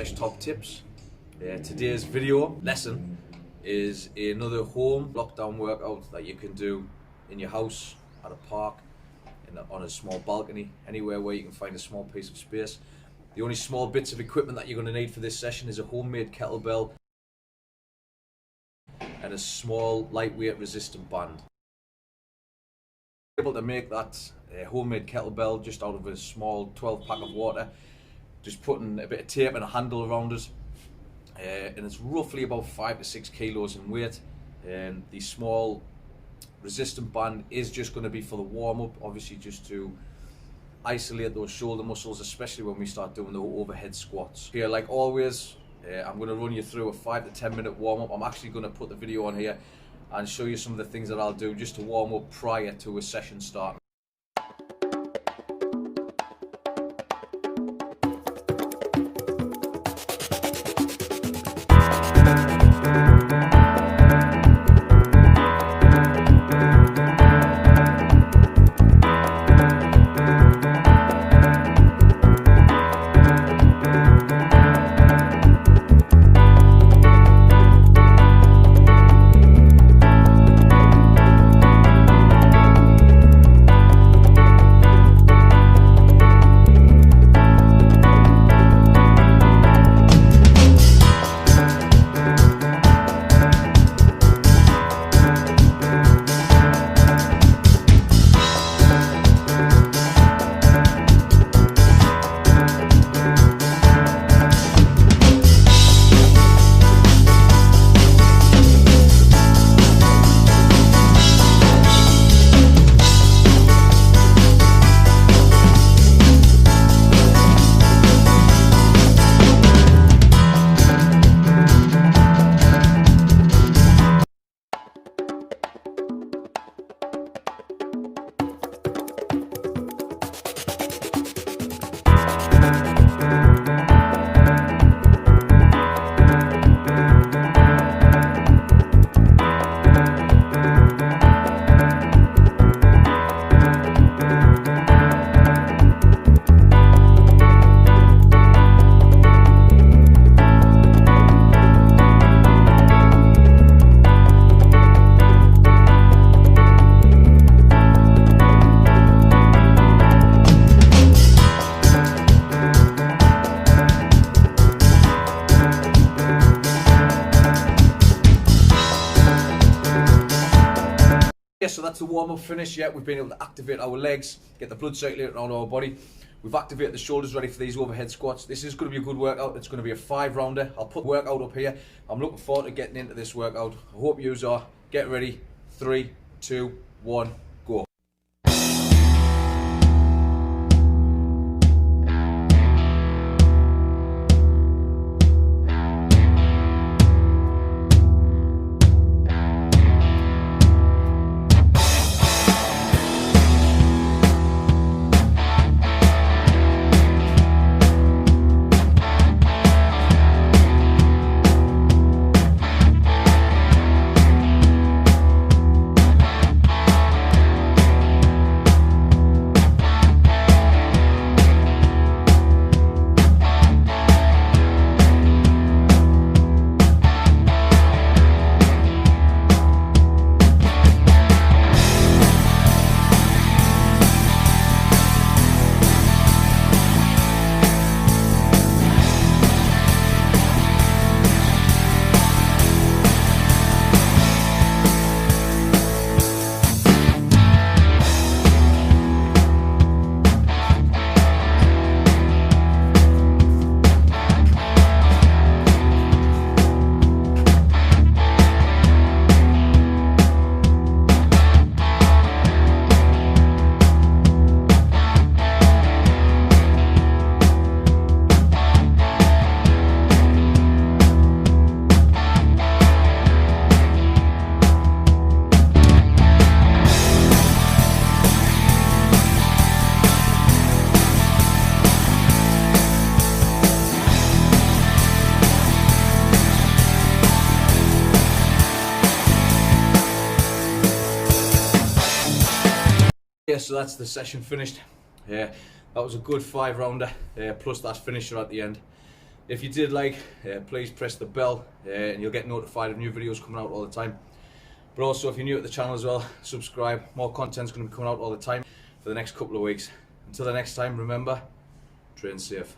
top tips. Today's video lesson is another home lockdown workout that you can do in your house, at a park, on a small balcony, anywhere where you can find a small piece of space. The only small bits of equipment that you're going to need for this session is a homemade kettlebell and a small lightweight resistant band. Able to make that homemade kettlebell just out of a small 12 pack of water, just putting a bit of tape and a handle around it, and it's roughly about 5 to 6 kilos in weight. And the small resistant band is just going to be for the warm-up, obviously just to isolate those shoulder muscles, especially when we start doing the overhead squats. Here, like always, I'm going to run you through a 5 to 10 minute warm-up. I'm actually going to put the video on here and show you some of the things that I'll do just to warm up prior to a session start. So that's the warm-up finished. Yeah, we've been able to activate our legs, get the blood circulating around our body. We've activated the shoulders, ready for these overhead squats. This is going to be a good workout. It's going to be a 5-rounder. I'll put the workout up here. I'm looking forward to getting into this workout. I hope yous are. Get ready. 3, 2, 1, go. Yeah, so that's the session finished. That was a good 5-rounder, plus that finisher at the end. If you did like, please press the bell and you'll get notified of new videos coming out all the time. But also, if you're new at the channel as well, subscribe. More content's going to be coming out all the time for the next couple of weeks. Until the next time, remember, train safe.